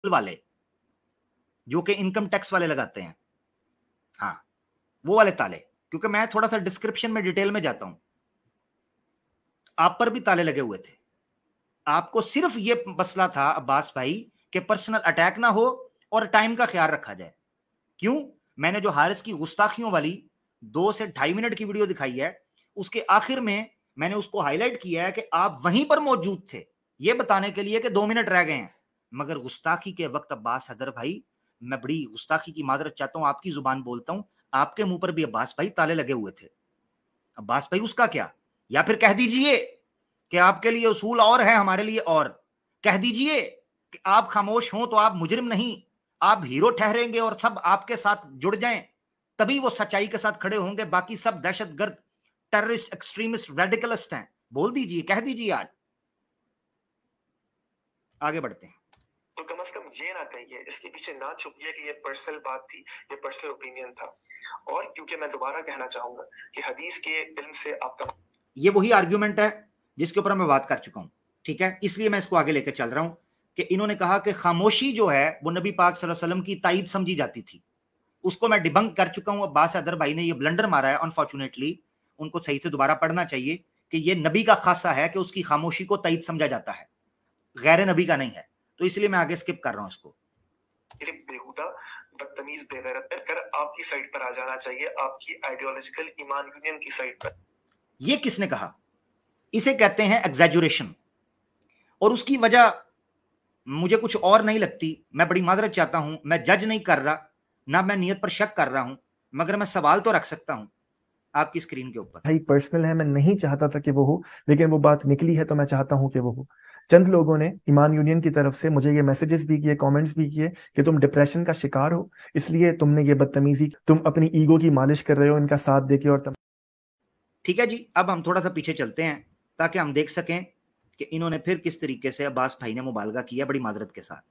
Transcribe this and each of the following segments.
वाले जो कि इनकम टैक्स वाले लगाते हैं, हाँ वो वाले ताले, क्योंकि मैं थोड़ा सा डिस्क्रिप्शन में डिटेल में जाता हूं। आप पर भी ताले लगे हुए थे, आपको सिर्फ ये मसला था अब्बास भाई कि पर्सनल अटैक ना हो और टाइम का ख्याल रखा जाए। क्यों? मैंने जो हारिस की गुस्ताखियों वाली 2 से 2.5 मिनट की वीडियो दिखाई है, उसके आखिर में मैंने उसको हाईलाइट किया है कि आप वहीं पर मौजूद थे ये बताने के लिए कि 2 मिनट रह गए हैं, मगर गुस्ताखी के वक्त अब्बास हैदर भाई, मैं बड़ी गुस्ताखी की मादरत चाहता हूं, आपकी जुबान बोलता हूं, आपके मुंह पर भी अब्बास भाई ताले लगे हुए थे। अब्बास भाई उसका क्या? या फिर कह दीजिए कि आपके लिए उसूल और है, हमारे लिए और। कह दीजिए कि आप खामोश हों तो आप मुजरिम नहीं, आप हीरो ठहरेंगे और सब आपके साथ जुड़ जाएं, तभी वो सच्चाई के साथ खड़े होंगे, बाकी सब दहशतगर्द, टेररिस्ट, एक्सट्रीमिस्ट, रेडिकलिस्ट हैं। बोल दीजिए, कह दीजिए। आज आगे बढ़ते हैं। तो कम से कम ये ना कहिए, इसके पीछे ना छुपिए कि ये पर्सनल बात थी, ये पर्सनल ओपिनियन था। और क्योंकि मैं दोबारा कहना चाहूंगा कि हदीस के इल्म से आपका, ये वही आर्ग्यूमेंट है जिसके ऊपर मैं बात कर चुका हूं, ठीक है, इसलिए मैं इसको आगे लेकर चल रहा हूं कि इन्होंने कहा कि खामोशी जो है वो नबी पाक सल्लल्लाहु अलैहि वसल्लम की ताईद समझी जाती थी, उसको मैं डिबंक कर चुका हूं। अब्बास हैदर भाई ने ये ब्लंडर मारा है, अनफॉर्चुनेटली उनको सही से दोबारा पढ़ना चाहिए कि ये नबी का खासा है कि उसकी खामोशी को ताईद समझा जाता है, गैर नबी का नहीं है। तो इसलिए मैं आगे स्किप कर रहा हूं इसको। बेहुदा, बदतमीज, बेगैरत कर आपकी साइड पर आ जाना चाहिए, आपकी आइडियोलॉजिकल ईमान यूनियन की साइड पर। ये किसने कहा? इसे कहते हैं एग्जैजुरेशन, और उसकी वजह मुझे कुछ और नहीं लगती। मैं बड़ी माजरत चाहता हूं, मैं जज नहीं कर रहा, ना मैं नियत पर शक कर रहा हूं, मगर मैं सवाल तो रख सकता हूं आपकी स्क्रीन के ऊपर। भाई पर्सनल है, मैं नहीं चाहता था कि वो हो, लेकिन वो बात निकली है तो मैं चाहता हूं कि वो हो। चंद लोगों ने ईमान यूनियन की तरफ से मुझे ये मैसेजेस भी किए, कमेंट्स भी किए कि तुम डिप्रेशन का शिकार हो, इसलिए तुमने ये बदतमीजी, तुम अपनी ईगो की मालिश कर रहे हो इनका साथ देके। और ठीक है जी, अब हम थोड़ा सा पीछे चलते हैं ताकि हम देख सकें कि इन्होंने फिर किस तरीके से अब्बास भाई ने मुबालगा किया बड़ी माजरत के साथ।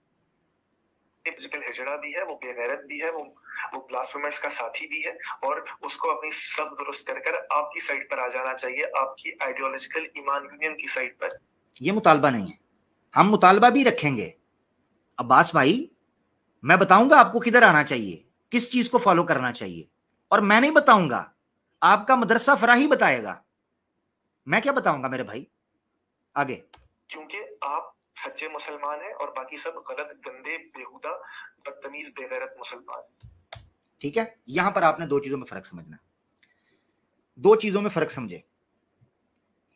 फिजिकल हिजड़ा भी है, वो बेगैरत भी है, वो ब्लास्फेमस का साथी भी है, और उसको अपनी सब दुरुस्त कर आपकी साइड पर आ जाना चाहिए, आपकी आइडियोलॉजिकल ईमान यूनियन की साइड पर। ये मुतालबा नहीं है, हम मुतालबा भी रखेंगे अब्बास भाई। मैं बताऊंगा आपको किधर आना चाहिए, किस चीज को फॉलो करना चाहिए, और मैं नहीं बताऊंगा, आपका मदरसा फराही बताएगा। मैं क्या बताऊंगा मेरे भाई? आगे। क्योंकि आप सच्चे मुसलमान हैं और बाकी सब गलत, गंदे, बेहुदा, बदतमीज, बेगैरत मुसलमान। ठीक है, यहां पर आपने 2 चीजों में फर्क समझना, 2 चीजों में फर्क समझे।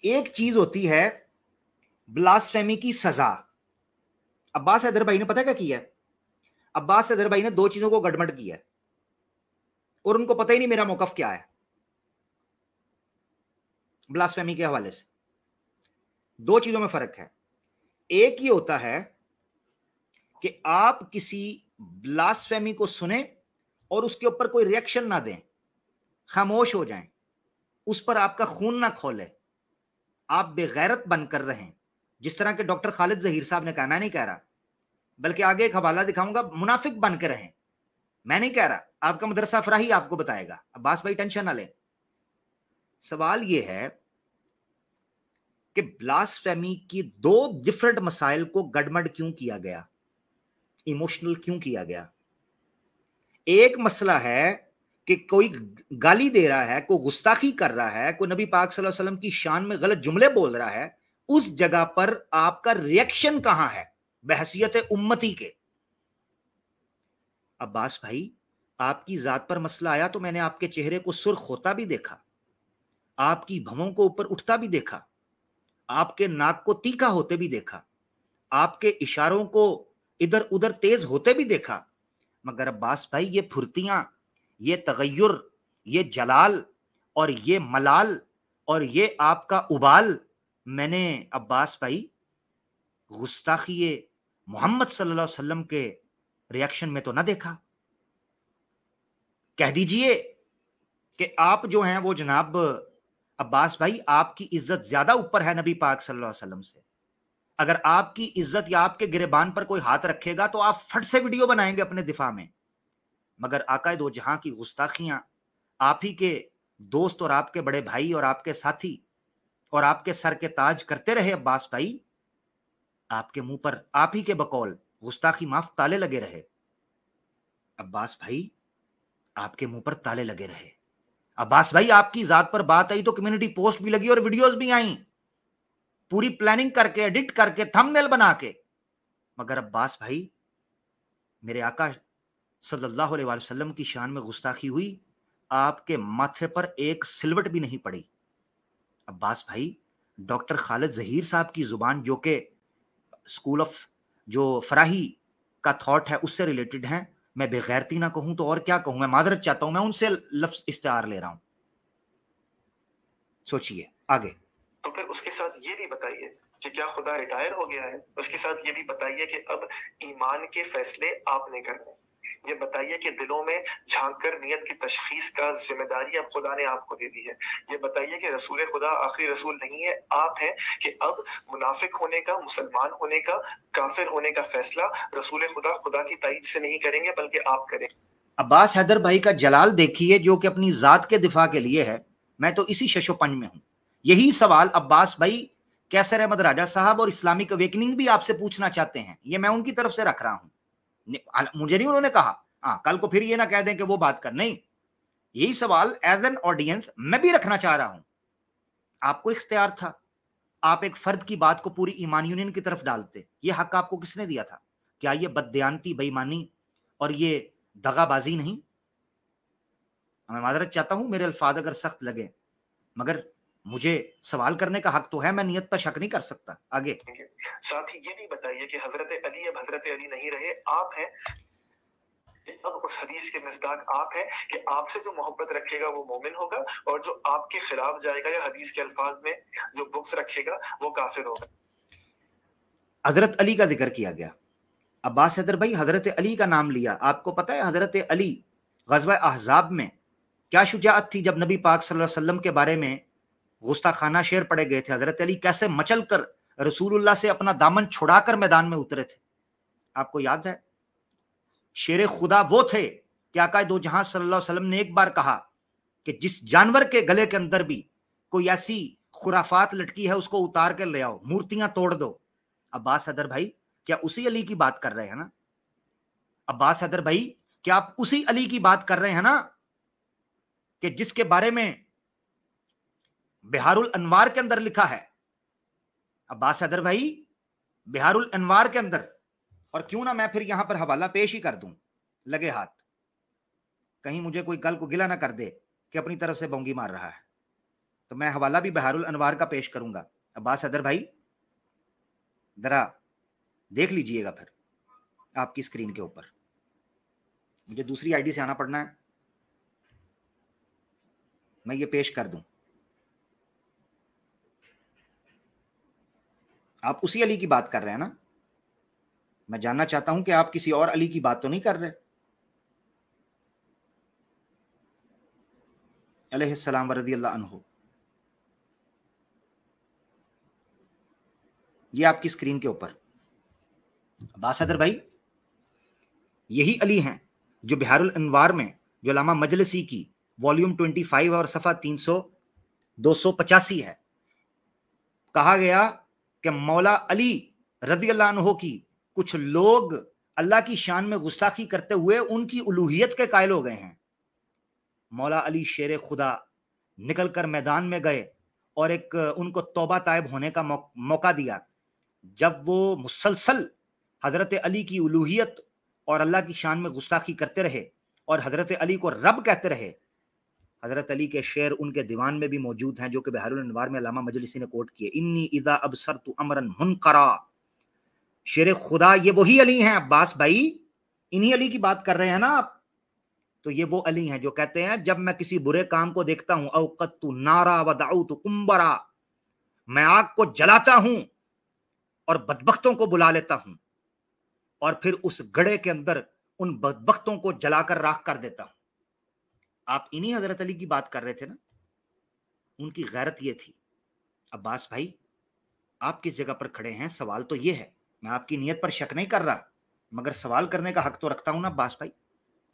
एक चीज होती है ब्लास्फेमी की सजा। अब्बास हैदर भाई ने पता क्या किया? अब्बास हैदर भाई ने 2 चीजों को गड़बड़ किया और उनको पता ही नहीं मेरा मौकफ क्या है ब्लास्फेमी के हवाले से। 2 चीजों में फर्क है। एक ये होता है कि आप किसी ब्लास्फेमी को सुने और उसके ऊपर कोई रिएक्शन ना दें, खामोश हो जाएं, उस पर आपका खून ना खोले, आप बेगैरत बनकर रहें, जिस तरह के डॉक्टर खालिद जहीर साहब ने कहा। मैं नहीं कह रहा, बल्कि आगे एक हवाला दिखाऊंगा, मुनाफिक बन के रहें। मैं नहीं कह रहा, आपका मदरसा फराही आपको बताएगा। अब्बास भाई टेंशन ना लें। सवाल यह है कि ब्लास्फेमी की 2 डिफरेंट मसाइल को गड़बड़ क्यों किया गया, इमोशनल क्यों किया गया। एक मसला है कि कोई गाली दे रहा है, कोई गुस्ताखी कर रहा है, कोई नबी पाक सल्लल्लाहु अलैहि वसल्लम की शान में गलत जुमले बोल रहा है, उस जगह पर आपका रिएक्शन कहां है बहसियत उम्मती के। अब्बास भाई, आपकी जात पर मसला आया तो मैंने आपके चेहरे को सुर्ख होता भी देखा, आपकी भवों को ऊपर उठता भी देखा, आपके नाक को तीखा होते भी देखा, आपके इशारों को इधर उधर तेज होते भी देखा। मगर अब्बास भाई, ये फुर्तियां, ये तगय्युर, ये जलाल और ये मलाल और ये आपका उबाल मैंने अब्बास भाई गुस्ताखी मोहम्मद सल्लल्लाहु अलैहि वसल्लम के रिएक्शन में तो ना देखा। कह दीजिए कि आप जो हैं वो जनाब अब्बास भाई, आपकी इज्जत ज्यादा ऊपर है नबी पाक सल्लल्लाहु अलैहि वसल्लम से। अगर आपकी इज्जत या आपके गिरेबान पर कोई हाथ रखेगा तो आप फट से वीडियो बनाएंगे अपने दिफा में। मगर आका दो जहां की गुस्ताखियां आप ही के दोस्त और आपके बड़े भाई और आपके साथी और आपके सर के ताज करते रहे अब्बास भाई, आपके मुंह पर आप ही के बकौल गुस्ताखी माफ, ताले लगे रहे। अब्बास भाई आपके मुंह पर ताले लगे रहे। अब्बास भाई आपकी जात पर बात आई तो कम्युनिटी पोस्ट भी लगी और वीडियोस भी आई, पूरी प्लानिंग करके, एडिट करके, थंबनेल बना के। मगर अब्बास भाई मेरे आका सल्लल्लाहु अलैहि वसल्लम की शान में गुस्ताखी हुई, आपके माथे पर एक सिलवट भी नहीं पड़ी। अब्बास भाई डॉक्टर खालिद जहीर साहब की जुबान, जो कि स्कूल ऑफ जो फराही का थॉट है उससे रिलेटेड है, मैं बेगैरती ना कहूं तो और क्या कहूं, मैं मादरत चाहता हूं, मैं उनसे लफ्ज इस्तेआर ले रहा हूं। सोचिए आगे। तो फिर उसके साथ ये भी बताइए कि क्या खुदा रिटायर हो गया है? उसके साथ ये भी बताइए कि अब ईमान के फैसले आपने करने। ये बताइए कि दिलों में झांक कर नियत की तशखीस का जिम्मेदारी अब खुदा ने आपको दे दी है। ये बताइए कि रसूल खुदा आखिरी रसूल नहीं है, आप हैं, कि अब मुनाफिक होने का, मुसलमान होने का, काफिर होने का फैसला रसूल खुदा खुदा की ताईद से नहीं करेंगे बल्कि आप करें। अब्बास हैदर भाई का जलाल देखिए, जो कि अपनी जात के दिफा के लिए है। मैं तो इसी शशोपंज में हूं। यही सवाल अब्बास भाई कैसर अहमद राजा साहब और इस्लामिक अवेकनिंग भी आपसे पूछना चाहते हैं। ये मैं उनकी तरफ से रख रहा हूं, मुझे नहीं उन्होंने कहा। कल को फिर ये ना कह दें कि वो बात कर, नहीं, यही सवाल एज एन ऑडियंस मैं भी रखना चाह रहा हूं। आपको इख्तियार था, आप एक फर्द की बात को पूरी ईमान यूनियन की तरफ डालते। ये हक आपको किसने दिया था? क्या ये बददयानती, बेईमानी और ये दगाबाजी नहीं? मैं माजरत चाहता हूं मेरे अल्फाज अगर सख्त लगे, मगर मुझे सवाल करने का हक तो है, मैं नियत पर शक नहीं कर सकता। आगे। साथ ही ये भी बताइए कि हजरत अली अब हजरत अली नहीं रहे, आप हैं। अब उस हदीस के मिसदाक आप हैं कि आपसे जो मोहब्बत रखेगा वो मोमिन होगा, और जो आपके खिलाफ जाएगा या हदीस के अल्फाज में जो बुक्स रखेगा वो काफिर होगा। हजरत अली का जिक्र किया गया। अब्बास हैदर भाई हजरत अली का नाम लिया। आपको पता है हजरत अली गज़वा अहज़ाब में क्या शुजाअत थी जब नबी पाक सल्लल्लाहु अलैहि वसल्लम के बारे में गुस्ताखाना शेर पड़े गए थे? हजरत अली कैसे मचल कर रसूलुल्लाह से अपना दामन छुड़ाकर मैदान में उतरे थे, आपको याद है? शेर खुदा वो थे कि आका दो जहां सल्लल्लाहु अलैहि वसल्लम ने एक बार कहा कि जिस जानवर के गले के अंदर भी कोई ऐसी खुराफात लटकी है उसको उतार कर ले आओ, मूर्तियां तोड़ दो। अब्बास हैदर भाई क्या उसी अली की बात कर रहे हैं ना? अब्बास हैदर भाई क्या आप उसी अली की बात कर रहे हैं ना कि जिसके बारे में बिहारुल अनवार के अंदर लिखा है? अब्बास हैदर भाई बिहारुल अनवार के अंदर, और क्यों ना मैं फिर यहां पर हवाला पेश ही कर दूं, लगे हाथ, कहीं मुझे कोई कल को गिला ना कर दे कि अपनी तरफ से बोंगी मार रहा है, तो मैं हवाला भी बिहारुल अनवार का पेश करूंगा। अब्बास हैदर भाई जरा देख लीजिएगा फिर आपकी स्क्रीन के ऊपर। मुझे दूसरी आईडी से आना पड़ना है, मैं ये पेश कर दूं। आप उसी अली की बात कर रहे हैं ना? मैं जानना चाहता हूं कि आप किसी और अली की बात तो नहीं कर रहे। अलैहिस्सलाम व रज़ियल्लाहु अन्हु, ये आपकी स्क्रीन के ऊपर। अब्बास हैदर भाई यही अली हैं जो बिहारुल अनवार में, जो अल्लामा मजलिसी की वॉल्यूम 25 और सफ़ा 285 है, कहा गया कि मौला अली रज़ियल्लाहु अन्हु की कुछ लोग अल्लाह की शान में गुस्ताखी करते हुए उनकी उलूहियत के कायल हो गए हैं। मौला अली शेर खुदा निकल कर मैदान में गए और एक उनको तौबा तायब होने का मौका दिया। जब वो मुसलसल हजरत अली की उलूहियत और अल्लाह की शान में गुस्ताखी करते रहे और हजरत अली को रब कहते रहे, हजरत अली के शेर उनके दीवान में भी मौजूद हैं, जो कि बिहारुल अनवार में अल्लामा मजलिसी ने कोट किए। इन्नी इज़ा अबसरतु अमरन मुनकरा। शेर खुदा ये वही अली हैं अब्बास भाई, इन्हीं अली की बात कर रहे हैं ना आप? तो ये वो अली हैं जो कहते हैं जब मैं किसी बुरे काम को देखता हूं, औकतु नारा व दाउतु कुंबरा, मैं आग को जलाता हूं और बदबख्तों को बुला लेता हूं और फिर उस गड़े के अंदर उन बदबख्तों को जलाकर राख कर देता हूं। आप इन्हीं हजरत अली की बात कर रहे थे ना? उनकी गैरत ये थी। अब्बास भाई आप किस जगह पर खड़े हैं, सवाल तो ये है। मैं आपकी नीयत पर शक नहीं कर रहा, मगर सवाल करने का हक तो रखता हूं ना अब्बास भाई।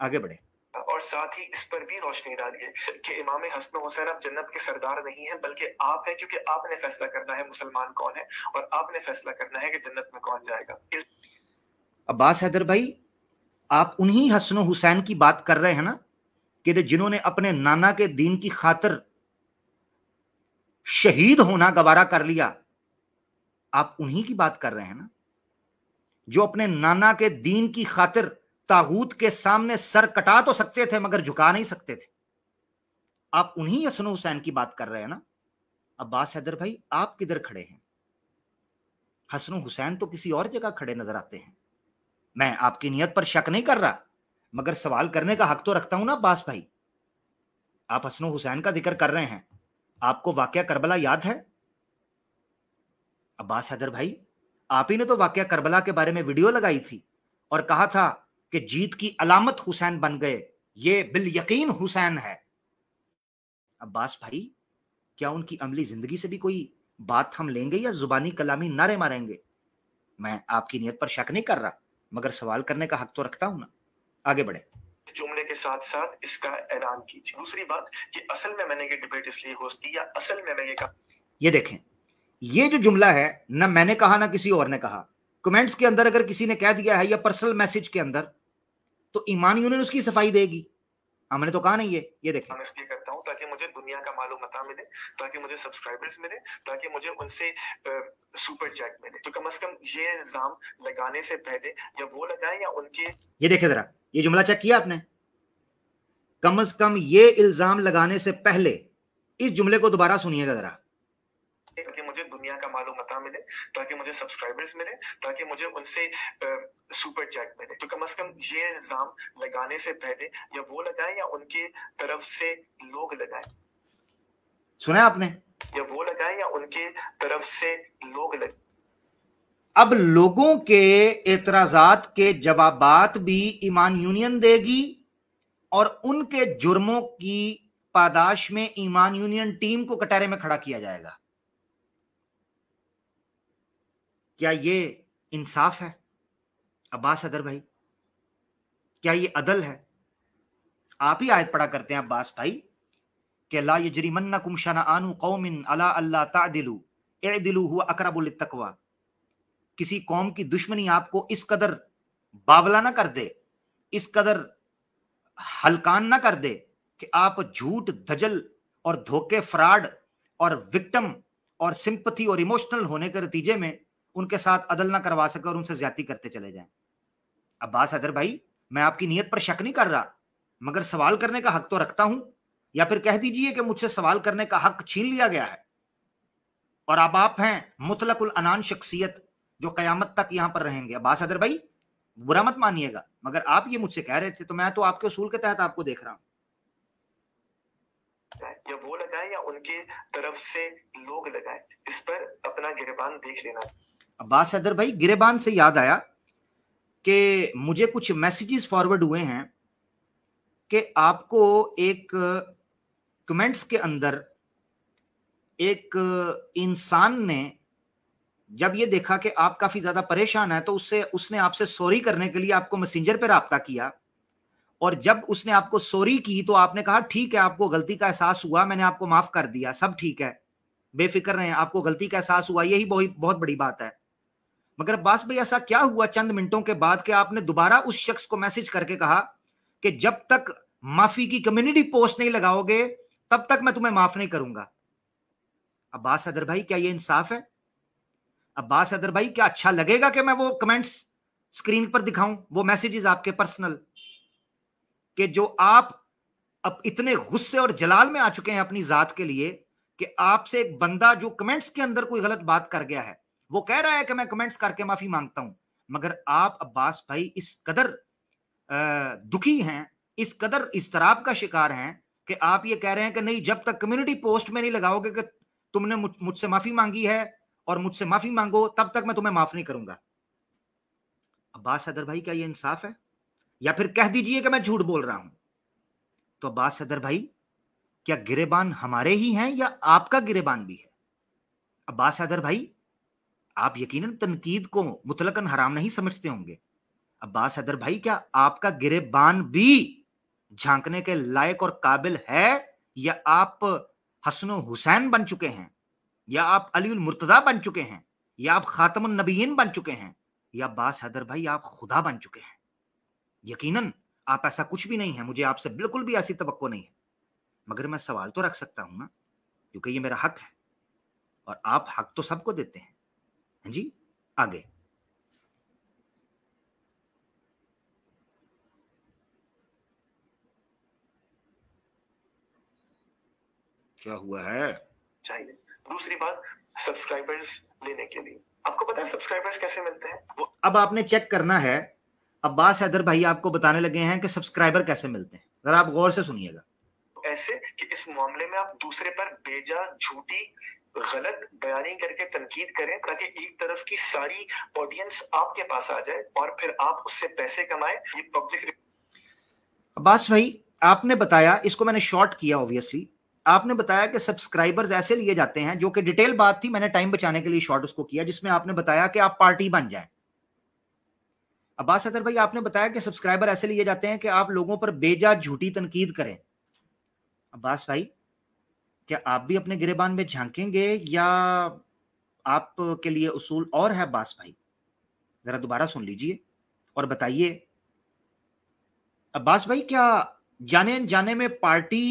आगे बढ़े। और साथ ही इस पर भी रोशनी डालिए कि इमाम हसन हुसैन अब जन्नत के सरदार नहीं है बल्कि आप हैं, क्योंकि आपने फैसला करना है मुसलमान कौन है और आपने फैसला करना है कि जन्नत में कौन जाएगा। अब्बास हैदर भाई, आप उन्हीं हसन हुसैन की बात कर रहे हैं ना कि जिन्होंने अपने नाना के दीन की खातिर शहीद होना गवारा कर लिया? आप उन्हीं की बात कर रहे हैं ना जो अपने नाना के दीन की खातिर तागूत के सामने सर कटा तो सकते थे मगर झुका नहीं सकते थे? आप उन्हीं हसन हुसैन की बात कर रहे हैं ना? अब्बास हैदर भाई, आप किधर खड़े हैं? हसन हुसैन तो किसी और जगह खड़े नजर आते हैं। मैं आपकी नीयत पर शक नहीं कर रहा, मगर सवाल करने का हक तो रखता हूं ना अब्बास भाई। आप हसन हुसैन का जिक्र कर रहे हैं, आपको वाकया करबला याद है? अब्बास हैदर भाई, आप ही ने तो वाकया करबला के बारे में वीडियो लगाई थी और कहा था कि जीत की अलामत हुसैन बन गए, ये बिल यकीन हुसैन है। अब्बास भाई, क्या उनकी अमली जिंदगी से भी कोई बात हम लेंगे या जुबानी कलामी नारे मारेंगे? मैं आपकी नीयत पर शक नहीं कर रहा, मगर सवाल करने का हक तो रखता हूं ना। आगे बढ़े। जुमले के साथ साथ इसका ऐलान कीजिए। दूसरी बात कि असल में मैंने ये डिबेट इसलिए होस्ट की, या असल में मैं ये कहा, ये देखें, ये जो जुमला है ना मैंने कहा ना किसी और ने कहा। कमेंट्स के अंदर अगर किसी ने कह दिया है या पर्सनल मैसेज के अंदर, तो ईमान यूनियन उसकी सफाई देगी। हमने तो कहा नहीं है। ये देखें, मैं इसलिए करता हूं ताकि मुझे दुनिया का मालूमात मिले, ताकि मुझे सब्सक्राइबर्स मिले, ताकि मुझे उनसे सुपर चैट मिले। तो कम से कम ये इल्जाम लगाने से पहले या वो लगाएं या उनके, ये देखे जरा, ये जुमला चेक किया आपने? कम से कम ये इल्जाम लगाने से पहले इस जुमले को दोबारा सुनिएगा जरा। ताकि मुझे दुनिया का मालूमात मिले, ताकि मुझे सब्सक्राइबर्स मिले, ताकि मुझे उनसे सुपर चैट मिले। तो कम से कम ये इल्जाम लगाने से पहले या वो लगाएं या उनके तरफ से लोग लगाएं। सुना आपने? या वो लगाएं या उनके तरफ से लोग लगाएं। अब लोगों के एतराजात के जवाबात भी ईमान यूनियन देगी और उनके जुर्मों की पादाश में ईमान यूनियन टीम को कटहरे में खड़ा किया जाएगा। क्या ये इंसाफ है अब्बास हैदर भाई? क्या ये अदल है? आप ही आयत पढ़ा करते हैं अब्बास भाई कि ला यजरिमन्नकुम शनआनु कौमिन अला अल्ला तादिलु इअदिलु हुवा अक़रबु लित्तक़वा। किसी कौम की दुश्मनी आपको इस कदर बावला ना कर दे, इस कदर हलकान ना कर दे कि आप झूठ, धजल और धोखे, फ्रॉड और विक्टिम और सिंपैथी और इमोशनल होने के नतीजे में उनके साथ अदल ना करवा सके और उनसे ज्यादती करते चले जाएं। अब्बास हैदर भाई, मैं आपकी नीयत पर शक नहीं कर रहा, मगर सवाल करने का हक तो रखता हूं। या फिर कह दीजिए कि मुझसे सवाल करने का हक छीन लिया गया है और अब आप हैं मुतलकुल अनान शख्सियत जो कयामत तक यहां पर रहेंगे। अब्बास हैदर भाई, बुरा मत मानिएगा, मगर आप ये मुझसे कह रहे थे तो मैं तो आपके उसूल के तहत आपको देख रहा हूं। या वो लगाएं या उनके तरफ से लोग लगाएं, इस पर अपना गिरेबान देख लेना। अब्बास हैदर भाई, गिरेबान से याद आया कि मुझे कुछ मैसेजेस फॉरवर्ड हुए हैं कि आपको एक कमेंट्स के अंदर एक इंसान ने जब ये देखा कि आप काफी ज्यादा परेशान है तो उसने आपसे सॉरी करने के लिए आपको मैसेंजर पे राब्ता किया, और जब उसने आपको सॉरी की तो आपने कहा ठीक है, आपको गलती का एहसास हुआ, मैंने आपको माफ कर दिया, सब ठीक है, बेफिक्र रहें, आपको गलती का एहसास हुआ, यही बहुत बड़ी बात है। मगर अब्बास भाई, ऐसा क्या हुआ चंद मिनटों के बाद कि आपने दोबारा उस शख्स को मैसेज करके कहा कि जब तक माफी की कम्युनिटी पोस्ट नहीं लगाओगे तब तक मैं तुम्हें माफ नहीं करूंगा? अब्बास हैदर भाई, क्या ये इंसाफ है? अब्बास हैदर भाई, क्या अच्छा लगेगा कि मैं वो कमेंट्स स्क्रीन पर दिखाऊं, वो मैसेजेस आपके पर्सनल, कि जो आप अब इतने गुस्से और जलाल में आ चुके हैं अपनी जात के लिए कि आपसे एक बंदा जो कमेंट्स के अंदर कोई गलत बात कर गया है वो कह रहा है कि मैं कमेंट्स करके माफी मांगता हूं, मगर आप अब्बास भाई इस कदर दुखी हैं, इस कदर इस्तराब का शिकार हैं कि आप ये कह रहे हैं कि नहीं, जब तक कम्युनिटी पोस्ट में नहीं लगाओगे कि तुमने मुझसे माफी मांगी है और मुझसे माफी मांगो, तब तक मैं तुम्हें माफ नहीं करूंगा। अब्बास हैदर भाई, क्या ये इंसाफ है? या फिर कह दीजिए कि मैं झूठ बोल रहा हूं। तो अब्बास हैदर भाई, क्या गिरेबान हमारे ही हैं या आपका गिरेबान भी है? अब्बास हैदर भाई, आप यकीनन तनकीद को मुतलकन हराम नहीं समझते होंगे। अब्बास हैदर भाई, क्या आपका गिरेबान भी झांकने के लायक और काबिल है, या आप हसन हुसैन बन चुके हैं, या आप अली उल मुर्तजा बन चुके हैं, या आप खातमुन नबीयीन बन चुके हैं? या अब्बास हैदर भाई आप खुदा बन चुके हैं? यकीनन आप ऐसा कुछ भी नहीं है, मुझे आपसे बिल्कुल भी ऐसी तवक्को नहीं है, मगर मैं सवाल तो रख सकता हूं ना, क्योंकि ये मेरा हक है और आप हक तो सबको देते हैं। जी आगे। क्या हुआ है? चाहिए। दूसरी बात, सब्सक्राइबर्स लेने के लिए आपको पता है सब्सक्राइबर्स कैसे मिलते हैं? वो अब आपने चेक करना है, अब्बास हैदर भाई आपको बताने लगे हैं कि सब्सक्राइबर कैसे मिलते हैं। जरा आप गौर से सुनिएगा। ऐसे कि इस मामले में आप दूसरे पर बेजा झूठी गलत बयानी करके तनकीद करें ताकि एक तरफ की सारी ऑडियंस आपके पास आ जाए और फिर आप उससे पैसे कमाएं। ये पब्लिक। अब्बास भाई आपने बताया, इसको मैंने शॉर्ट किया ऑब्वियसली, आपने बताया कि सब्सक्राइबर्स ऐसे लिए जाते हैं, जो कि डिटेल बात थी, मैंने टाइम बचाने के लिए शॉर्ट उसको किया, जिसमें आपने बताया कि आप पार्टी बन जाएं। अब्बास हैदर भाई आपने बताया कि सब्सक्राइबर ऐसे लिए जाते हैं कि आप लोगों पर बेजा झूठी तनकीद करें। अब्बास भाई क्या आप भी अपने गिरेबान में झांकेंगे या आपके लिए उसूल और है? अब्बास भाई जरा दोबारा सुन लीजिए और बताइए। अब्बास भाई क्या जाने अनजाने में पार्टी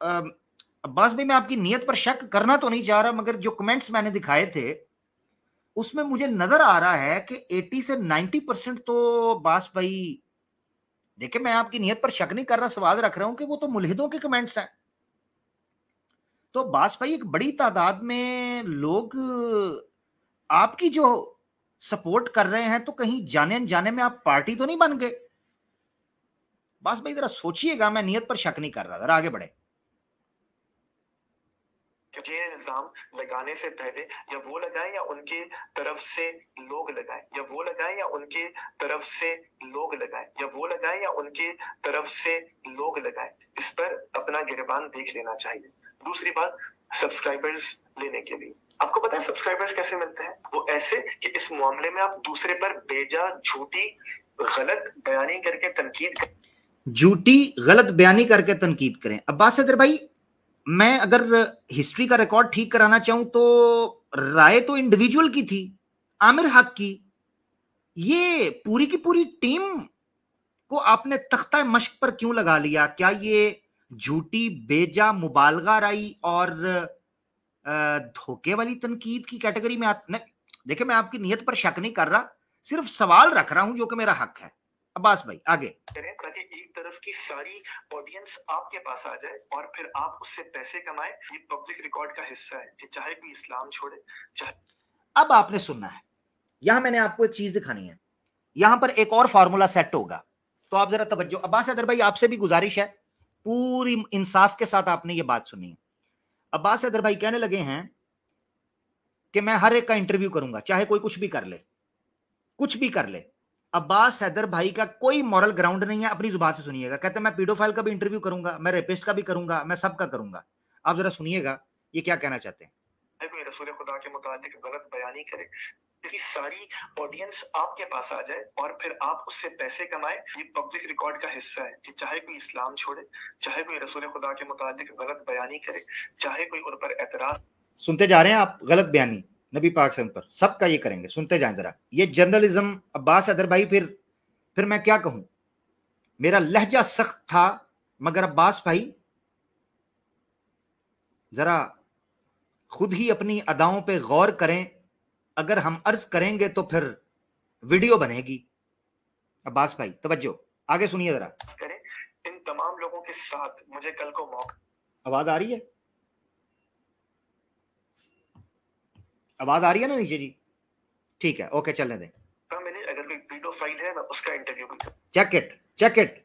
अब्बास भाई मैं आपकी नीयत पर शक करना तो नहीं चाह रहा, मगर जो कमेंट्स मैंने दिखाए थे उसमें मुझे नजर आ रहा है कि 80 से 90% तो अब्बास भाई, देखिए मैं आपकी नीयत पर शक नहीं कर रहा, सवाल रख रहा हूं कि वो तो मुल्हिदों के कमेंट्स हैं। तो अब्बास भाई एक बड़ी तादाद में लोग आपकी जो सपोर्ट कर रहे हैं, तो कहीं जाने अनजाने में आप पार्टी तो नहीं बन गए? अब्बास भाई जरा सोचिएगा, मैं नीयत पर शक नहीं कर रहा, जरा आगे बढ़े। ये इल्जाम लगाने से पहले या वो लगाए या उनके तरफ से लोग लगाए, या वो लगाए या उनके तरफ से लोग लगाए, या वो लगाए या उनके तरफ से लोग लगाए, इस पर अपना गिरबान देख लेना चाहिए। दूसरी बात, सब्सक्राइबर्स लेने के लिए आपको पता है सब्सक्राइबर्स कैसे मिलते हैं? वो ऐसे कि इस मामले में आप दूसरे पर बेजा झूठी गलत बयानी करके तनकीद झूठी गलत बयानी करके तनकीद करें। अब्बास हैदर भाई मैं अगर हिस्ट्री का रिकॉर्ड ठीक कराना चाहूं तो राय तो इंडिविजुअल की थी, आमिर हक की। ये पूरी की पूरी टीम को आपने तख्ता मश्क पर क्यों लगा लिया? क्या ये झूठी बेजा मुबालगा राई और धोखे वाली तनकीद की कैटेगरी में देखिए मैं आपकी नीयत पर शक नहीं कर रहा, सिर्फ सवाल रख रहा हूं जो कि मेरा हक है। अब्बास भाई आगे करें ताकि एक तरफ की सारी ऑडियंस आपके पास आ जाए और फिर आप उससे पैसे कमाएं। ये पब्लिक रिकॉर्ड का हिस्सा है कि चाहे कोई इस्लाम छोड़े चाहे। अब आपने सुनना है, यहां मैंने आपको एक चीज दिखानी है, यहां पर एक और फार्मूला सेट होगा, तो आप जरा तवज्जो। अब्बास हैदर भाई आपसे भी गुजारिश है, पूरी इंसाफ के साथ आपने ये बात सुनी है। अब्बास हैदर भाई कहने लगे हैं कि मैं हर एक का इंटरव्यू करूंगा, चाहे कोई कुछ भी कर ले, कुछ भी कर ले। अब्बास हैदर भाई का कोई मॉरल ग्राउंड नहीं है, अपनी जुबान से सुनिएगा। कहते हैं मैं पीडोफाइल का भी इंटरव्यू करूंगा, मैं रेपिस्ट का भी करूंगा, मैं सबका करूंगा। आप जरा सुनिएगा ये क्या कहना चाहते हैं। कोई रसूल खुदा के मुताबिक गलत बयानी करे, इसकी सारी ऑडियंस आपके पास आ जाए और फिर आप उससे पैसे कमाएं। ये पब्लिक रिकॉर्ड का हिस्सा है कि चाहे कोई इस्लाम छोड़े, चाहे कोई रसूल खुदा के मुताबिक गलत बयानी करे, चाहे कोई उन पर एतराज। सुनते जा रहे हैं आप? गलत बयानी नबी पाक सल्लल्लाहु अलैहि वसल्लम पर सबका ये करेंगे, सुनते जाएं जरा। ये जर्नलिज्म अब्बास हैदर भाई, फिर मैं क्या कहूं, मेरा लहजा सख्त था, मगर अब्बास भाई जरा खुद ही अपनी अदाओं पे गौर करें। अगर हम अर्ज करेंगे तो फिर वीडियो बनेगी। अब्बास भाई तवज्जो, आगे सुनिए जरा। करें इन तमाम लोगों के साथ मुझे कल को मौका। आवाज आ रही है? आवाज आ रही है ना नीचे जी? ठीक है, ओके चलने दें। मैंने अगर कोई पीडोफाइल है मैं उसका इंटरव्यू भी चेक इट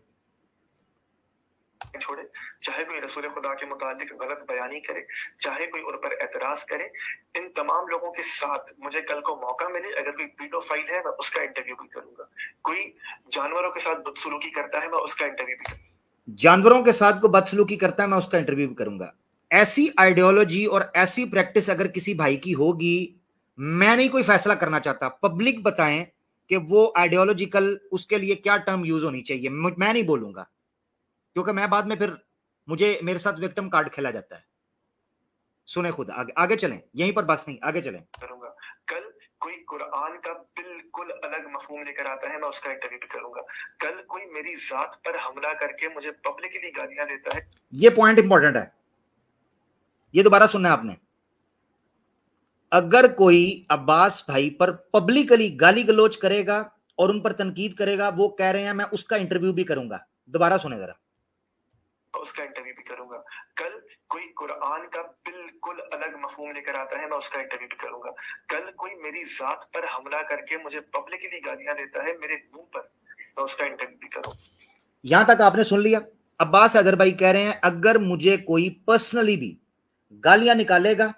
छोड़े, चाहे कोई रसूल खुदा के मुताबिक गलत बयानी करे, चाहे कोई उन पर एतराज करे, इन तमाम लोगों के साथ मुझे कल को मौका मिले, अगर कोई पीडोफाइल है मैं उसका इंटरव्यू भी करूंगा, कोई जानवरों के साथ बदसलूकी करता है मैं उसका इंटरव्यू भी करूंगा, जानवरों के साथ को बदसलूकी करता है मैं उसका इंटरव्यू भी करूंगा। ऐसी आइडियोलॉजी और ऐसी प्रैक्टिस अगर किसी भाई की होगी, मैं नहीं कोई फैसला करना चाहता, पब्लिक बताएं कि वो आइडियोलॉजिकल उसके लिए क्या टर्म यूज होनी चाहिए, मैं नहीं बोलूंगा, क्योंकि मैं बाद में फिर मेरे साथ विक्टिम कार्ड खेला जाता है। सुने खुद, आगे चलें, यहीं पर बस नहीं, आगे चलें। करूंगा। कल کوئی قرآن کا بالکل الگ مفہوم لے کر آتا ہے میں اس کا انٹرویو بھی کروں گا. کل کوئی میری ذات پر حملہ کر کے مجھے پبلکلی گالیاں دیتا ہے. یہ پوائنٹ امپورٹنٹ ہے, یہ دوبارہ سننا ہے آپ نے. اگر کوئی عباس بھائی پر پبلکلی گالی گلوچ کرے گا اور ان پر تنقید کرے گا, وہ کہہ رہے ہیں میں اس کا انٹرویو بھی کروں گا. دوبارہ سنیں ذرا. اس کا انٹرویو بھی کروں گا. کل کوئی قرآن کا بالکل الگ مفہوم لے کر آتا ہے میں اس کا انٹرویو بھی کروں گا. کل کوئی میری ذات پر حملہ کر کے مجھے پبلکلی گالیاں دیتا ہے میرے منہ پر, میں اس کا انٹرویو بھی کروں. یہاں تک آپ نے سن لیا. عباس حیدر بھائی کہہ رہے ہیں اگر مجھے کوئی پرسنلی بھی گالیاں نکالے گا,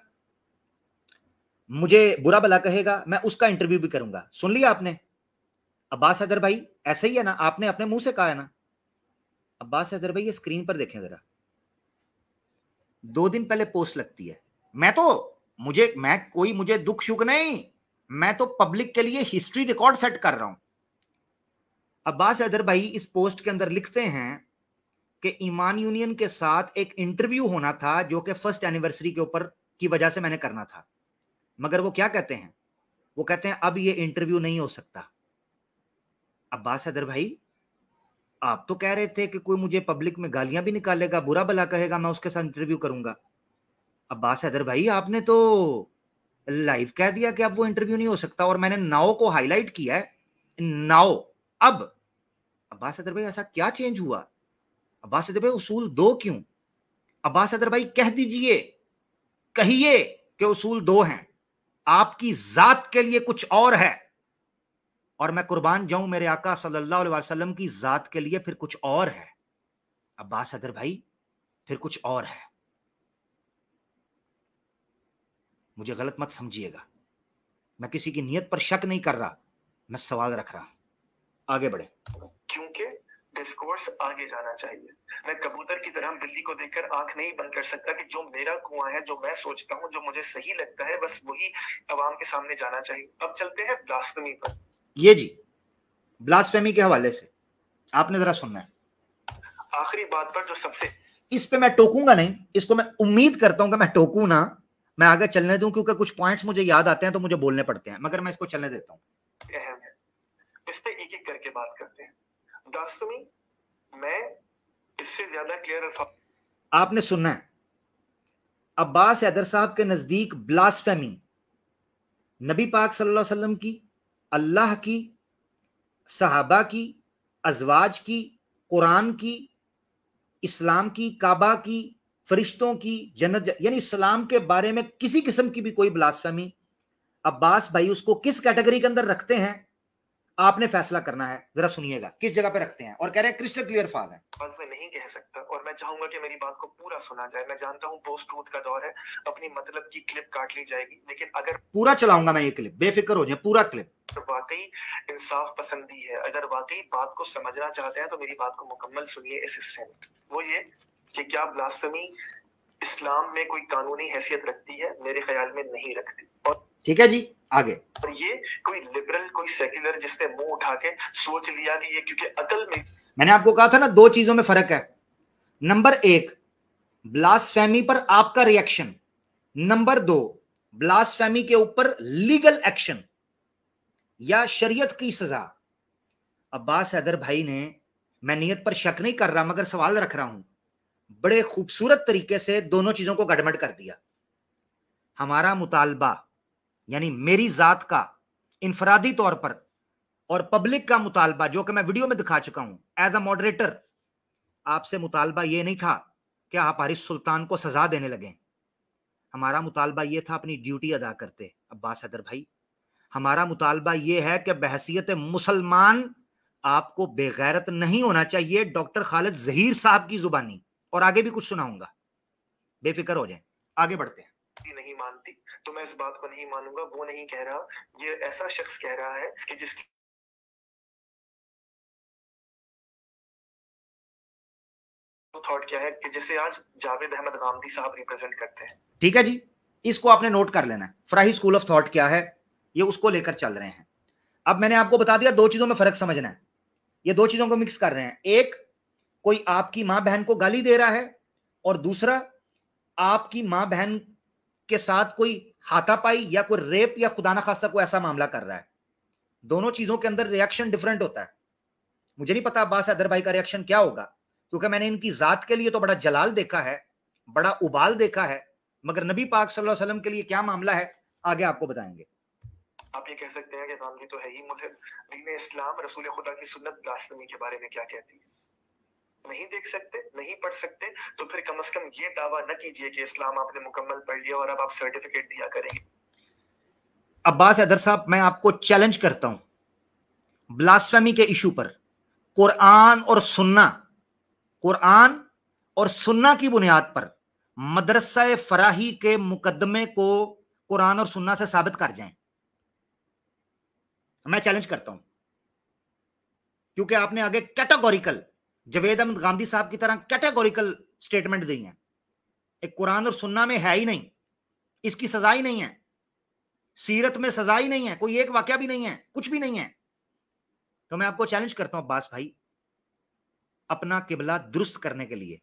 مجھے برا بلا کہے گا, میں اس کا انٹرویو بھی کروں گا. سن لیا آپ نے. عباس حیدر بھائی ایسے ہی ہے نا, آپ نے اپنے منہ سے کہا ہے نا. عباس حیدر بھائی یہ اسکرین پر دیکھیں ذرا, 2 دن پہلے پوسٹ لگتی ہے. مجھے دکھ شک نہیں, میں تو پبلک کے لیے ہسٹری ریکارڈ سیٹ کر رہا ہوں. عباس حیدر بھائی اس پوسٹ کے اندر لکھتے ہیں کہ ایمان یونین کے ساتھ ایک انٹرویو ہونا تھا جو کہ فرسٹ اینیورسری کے اوپر کی وجہ سے میں نے کرنا تھا, مگر وہ کیا کہتے ہیں, وہ کہتے ہیں اب یہ انٹرویو نہیں ہو سکتا. عباس حیدر بھائی آپ تو کہہ رہے تھے کہ کوئی مجھے پبلک میں گالیاں بھی نکالے گا, برا بلا کہے گا, میں اس کے ساتھ انٹرویو کروں گا. عباس حیدر بھائی آپ نے تو لائیو کہہ دیا کہ اب وہ انٹرویو نہیں ہو سکتا, اور میں نے ناؤ کو ہائی لائٹ کیا ہے. ناؤ اب عباس حیدر بھائی ایسا کیا چینج ہوا؟ عباس حیدر بھائی اصول 2 کیوں؟ عباس حیدر بھائی کہہ دیجئے, کہیے کہ اصول 2 ہیں, آپ کی ذات کے لیے کچھ اور ہے, اور میں قربان جاؤں میرے آقا صلی اللہ علیہ وسلم کی ذات کے لیے پھر کچھ اور ہے. عباس حیدر بھائی پھر کچھ اور ہے. مجھے غلط مت سمجھیے گا, میں کسی کی نیت پر شک نہیں کر رہا, میں سوال رکھ رہا ہوں. آگے بڑھے. کیونکہ ڈسکورس آگے جانا چاہیے. میں کبوتر کی طرح بلی کو دیکھ کر آنکھ نہیں بند کر سکتا کہ جو میرا کنواں ہے, جو میں سوچتا ہوں, جو مجھے صحیح لگتا ہے, بس وہی عوام کے سامنے جانا چاہیے. اب چلتے ہیں بلاسفیمی پر. یہ جی بلاسفیمی کے حوالے سے آپ نے ذرا سننا ہے. آخری بات پر جو سب سے, اس پہ میں ٹوکوں گا نہیں, اس کو میں امید کرتا ہوں کہ میں ٹوکوں نہ, میں آگے چلنے دوں, کیونکہ کچھ پوائنٹس مجھے یاد آتے ہیں تو مجھے بولنے پڑتے ہیں, مگر میں اس کو چلنے دیتا ہوں. اہم ہے, اس پہ ایک ایک کر کے بات کرتے ہیں. بلاسفیمی میں اس سے زیادہ کلیئر آپ نے سننا ہے. عباس حیدر صاحب کے نزدیک بلاسفیمی نبی پاک صلی اللہ علیہ وسلم کی, اللہ کی, صحابہ کی, ازواج کی, قرآن کی, اسلام کی, کعبہ کی, فرشتوں کی, جنت, یعنی اسلام کے بارے میں کسی قسم کی بھی کوئی بلاسفیمی, عباس بھائی اس کو کس کیٹیگری کے اندر رکھتے ہیں آپ نے فیصلہ کرنا ہے. ذرا سنیے گا کس جگہ پہ رکھتے ہیں, اور کہہ رہے ہیں کرسٹل کلیئر فاض ہے. بس میں نہیں کہہ سکتا, اور میں چاہوں گا کہ میری بات کو پورا سنا جائے. میں جانتا ہوں پوسٹ ٹروتھ کا دور ہے, اپنی مطلب کی کلپ کاٹ لی جائے گی, لیکن اگر پورا چلاؤں گا میں یہ کلپ, بے فکر ہو جائیں, پورا کلپ. واقعی انصاف پسندی ہے, اگر واقعی بات کو سمجھنا چاہتے ہیں تو میری بات کو مکمل سنیے اس حصے میں. وہ یہ کہ کیا بلاسفیمی اسلام میں کوئی قانونی حیثیت رکھتی ہے؟ میرے خیال میں نہیں رکھتی. اور ٹھیک ہے جی آگے. اور یہ کوئی لبرل, کوئی سیکولر جس نے منہ اٹھا کے سوچ لیا کہ یہ کیونکہ عقل میں نے آپ کو کہا تھا نا 2 چیزوں میں فرق ہے. نمبر 1 بلاسفیمی پر آپ کا ری ایکشن, نمبر 2 بلاسفیمی کے اوپر لیگل ایکشن یا شریعت کی سزا. عباس حیدر بھائی نے, میں نیت پر شک نہیں کر رہا مگر سوال رکھ رہا ہوں, بڑے خوبصورت طریقے سے دونوں چیزوں کو گڑبڑ کر دیا. ہمارا مطالبہ یعنی میری ذات کا انفرادی طور پر اور پبلک کا مطالبہ جو کہ میں ویڈیو میں دکھا چکا ہوں ایز اے ماڈریٹر, آپ سے مطالبہ یہ نہیں تھا کہ آپ حارث سلطان کو سزا دینے لگیں. ہمارا مطالبہ یہ تھا اپنی ڈیوٹی ادا کرتے. عباس حیدر بھائی ہمارا مطالبہ یہ ہے کہ بحیثیت مسلمان آپ کو بے غیرت نہیں ہونا چاہیے. ڈاکٹر خالد ظہیر صاحب کی زبانی, اور آگے بھی کچھ سناؤں گا, بے فکر ہو جائیں. آگے بڑھتے ہیں. نہیں مانتی تو میں اس بات کو نہیں مانوں گا. وہ نہیں کہہ رہا, یہ ایسا شخص کہہ رہا ہے کہ جس کی تھاٹ کیا ہے کہ جسے آج جاوید احمد غامدی صاحب ریپرزینٹ کرتے ہیں. ٹھیک ہے جی, اس کو آپ نے نوٹ کر لینا ہے. فراہی اسکول آف تھاٹ کیا ہے, یہ اس کو لے کر چل رہے ہیں. اب میں نے آپ کو بتا دیا 2 چیزوں میں فرق سمجھنا ہے. یہ 2 چیزوں کو مکس کر رہے ہیں. ایک, کوئی آپ کی ماں بہن کو گالی دے رہا ہے, اور دوسرا آپ کی ماں بہن کے ساتھ کوئی हाथापाई या कोई रेप या खुदा ना खास्ता कोई ऐसा मामला कर रहा है, दोनों चीजों के अंदर रिएक्शन डिफरेंट होता है। मुझे नहीं पता अब्बास हैदर भाई का रिएक्शन क्या होगा, क्योंकि मैंने इनकी जात के लिए तो बड़ा जलाल देखा है, बड़ा उबाल देखा है, मगर नबी पाक सल्लल्लाहु अलैहि वसल्लम के लिए क्या मामला है आगे आपको बताएंगे। आप ये कह सकते हैं कि गांधी तो है ही मुल्हिद, दीन इस्लाम रसूल खुदा की सुन्नत ब्लास्फेमी के बारे में क्या कहती है? नहीं देख सकते, नहीं पढ़ सकते, तो फिर कम से कम ये दावा न कीजिए कि इस्लाम आपने मुकम्मल पढ़ लिया और अब आप सर्टिफिकेट दिया करेंगे। अब्बास हैदर साहब, मैं आपको चैलेंज करता हूं ब्लास्फेमी के इशू पर, कुरान और सुन्ना की बुनियाद पर मदरसा फराही के मुकदमे को कुरान और सुन्ना से साबित कर जाएं। मैं चैलेंज करता हूं, क्योंकि आपने आगे कैटेगोरिकल जवेद अहमद गांधी साहब की तरह कैटेगोरिकल स्टेटमेंट दी है, एक कुरान और सुन्ना में है ही नहीं, इसकी सजा ही नहीं है, सीरत में सजा ही नहीं है, कोई एक वाकया भी नहीं है, कुछ भी नहीं है। तो मैं आपको चैलेंज करता हूं अब्बास भाई, अपना किबला दुरुस्त करने के लिए,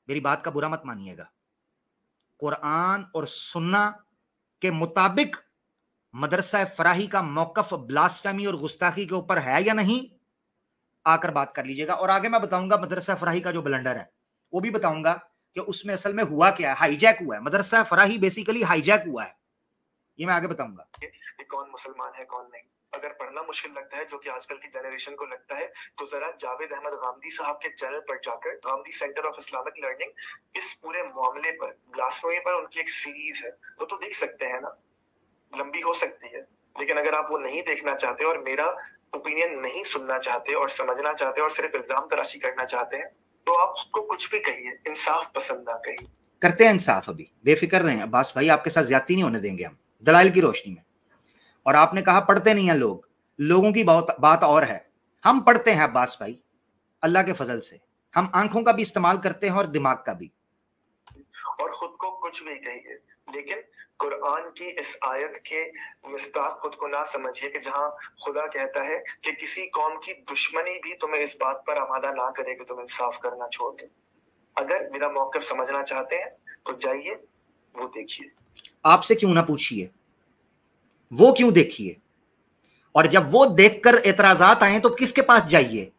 मेरी बात का बुरा मत मानिएगा, कुरान और सुन्ना के मुताबिक मदरसा फराही का मौकफ ब्लास्फेमी और गुस्ताखी के ऊपर है या नहीं, आकर बात कर लीजिएगा। और आगे मैं बताऊंगा मदरसा फराही का जो ब्लंडर है वो भी बताऊंगा कि उसमें असल में हुआ क्या है, हाईजैक हुआ है, मदरसा फराही बेसिकली हाईजैक हुआ है, ये मैं आगे बताऊंगा। कि कौन मुसलमान है कौन नहीं, अगर पढ़ना मुश्किल लगता है, जो कि आजकल की जनरेशन को लगता है, तो जरा जावेद अहमद गांधी साहब के चैनल पर जाकर, Gandhi centre of Islamic learning, इस पूरे मामले पर, ब्लास्फेमी पर उनकी एक सीरीज है, वो तो देख सकते हैं ना, लंबी हो सकती है, लेकिन अगर आप वो नहीं देखना चाहते और मेरा ओपिनियन नहीं सुनना चाहते और समझना चाहते और सिर्फ इल्जाम तराशी करना चाहते हैं, तो आप उसको कुछ भी कहिए, इंसाफ पसंद ना कहिए। करते हैं इंसाफ, अभी बेफिक्र रहें अब्बास भाई, आपके साथ ज्यादती नहीं होने देंगे हम दलाइल की रोशनी में। और आपने कहा पढ़ते नहीं हैं लोग, लोगों की बात और है, हम पढ़ते हैं अब्बास भाई, अल्लाह के फजल से हम आंखों का भी इस्तेमाल करते हैं और दिमाग का भी। और खुद को कुछ भी कहिए, लेकिन कुरान की इस आयत के मिस्ताक खुद को ना समझिए कि जहां खुदा कहता है कि किसी कौम की दुश्मनी भी तुम्हें इस बात पर आमादा ना करे कि तुम इंसाफ करना छोड़ दो। अगर मेरा मौक़िफ़ समझना चाहते हैं तो जाइए वो देखिए, आपसे क्यों ना पूछिए, वो क्यों देखिए, और जब वो देखकर एतराजात आए तो किसके पास जाइए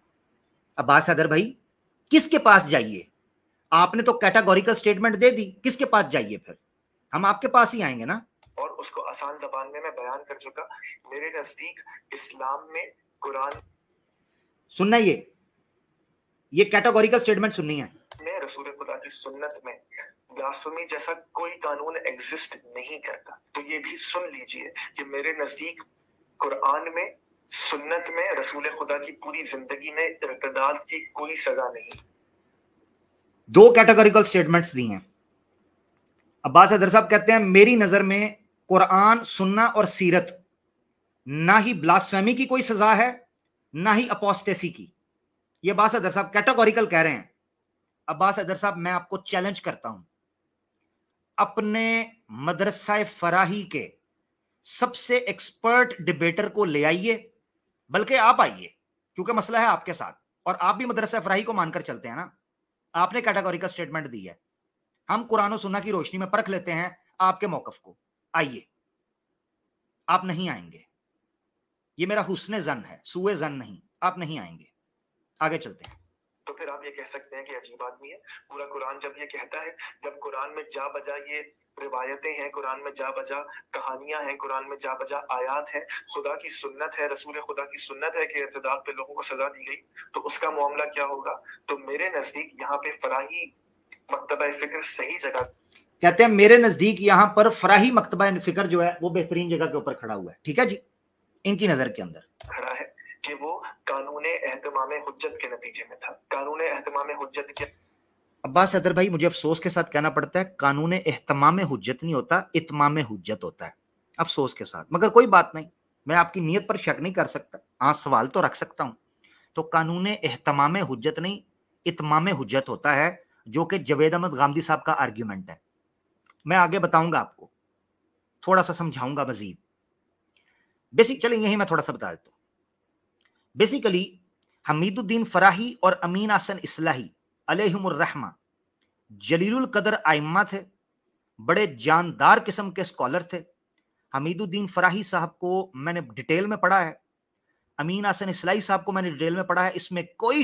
अब्बास हैदर भाई, किसके पास जाइए? आपने तो कैटेगोरिकल स्टेटमेंट दे दी, किसके पास जाइए? फिर हम आपके पास ही आएंगे ना। और उसको आसान ज़बान में मैं बयान कर चुका। मेरे नजदीक इस्लाम में कुरान सुनना, ये कैटेगोरिकल स्टेटमेंट सुननी है, में रसूल खुदा की सुन्नत में ब्लास्फेमी जैसा कोई कानून एग्जिस्ट नहीं करता। तो ये भी सुन लीजिए कि मेरे नजदीक कुरान में, सुन्नत में, रसूल खुदा की पूरी जिंदगी में इर्तिदाद की कोई सजा नहीं। दो कैटेगोरिकल स्टेटमेंट्स दी हैं। अब्बास हैदर साहब कहते हैं मेरी नजर में कुरान, सुन्ना और सीरत ना ही ब्लास्फेमी की कोई सजा है, ना ही अपोस्टेसी की। ये अब्बास हैदर साहब कैटेगोरिकल कह रहे हैं। अब्बास हैदर साहब, मैं आपको चैलेंज करता हूं, अपने मदरसा फराही के सबसे एक्सपर्ट डिबेटर को ले आइए, बल्कि आप आइए, क्योंकि मसला है आपके साथ, और आप भी मदरसा फराही को मानकर चलते हैं ना। आपने कैटेगोरिकल स्टेटमेंट दी है, हम कुरान और सुन्ना की रोशनी में परख लेते हैं आपके मौकफ को। आइए, आप नहीं आएंगे, ये मेरा हुस्ने जन है, सुए जन नहीं, आप नहीं आएंगे। आगे चलते हैं। तो फिर आप ये कह सकते हैं कि अजीब आदमी है। पूरा कुरान जब ये कहता है, जब कुरान में जा बजा ये रिवायतें हैं, कुरान में जा बजा कहानियां हैं, कुरान में जा बजा आयात हैं, खुदा की सुन्नत है, रसूल खुदा की सुन्नत है कि इर्तिदाद पे लोगों को सजा दी गई, तो उसका मामला क्या होगा? तो मेरे नजदीक यहाँ पे फराही मकतबा फिक्र सही जगह, कहते हैं मेरे नजदीक यहाँ पर फराही मकतबा फिक्र जो है वो बेहतरीन जगह के ऊपर खड़ा हुआ है। ठीक है जी, इनकी नजर के अंदर खड़ा है कि वो कानून एहतमाम हुज्जत के नतीजे में था। कानून एहतमाम हुज्जत के, अब्बास हैदर भाई मुझे अफसोस के साथ कहना पड़ता है, कानून एहतमाम हुज्जत नहीं होता, इत्माम हुज्जत होता है, अफसोस के साथ। मगर कोई बात नहीं, मैं आपकी नीयत पर शक नहीं कर सकता, हाँ सवाल तो रख सकता हूं। तो कानून एहतमाम हुज्जत नहीं, इत्माम हुज्जत होता है, जो कि जवेद अहमद गांधी साहब का आर्ग्यूमेंट है। मैं आगे बताऊंगा आपको, थोड़ा सा समझाऊंगा मजीद। बेसिक चलें यही मैं थोड़ा सा बता देता हूं। बेसिकली हमीदुद्दीन फराही और अमीन हसन इस्लाही अलैहिमुर रहमा जलीलुल कदर आइम्मा थे, بڑے جاندار قسم کے اسکالر تھے. حمید الدین فراہی صاحب کو میں نے ڈیٹیل میں پڑھا ہے, امین حسن اصلاحی صاحب کو میں نے ڈیٹیل میں پڑھا ہے. اس میں کوئی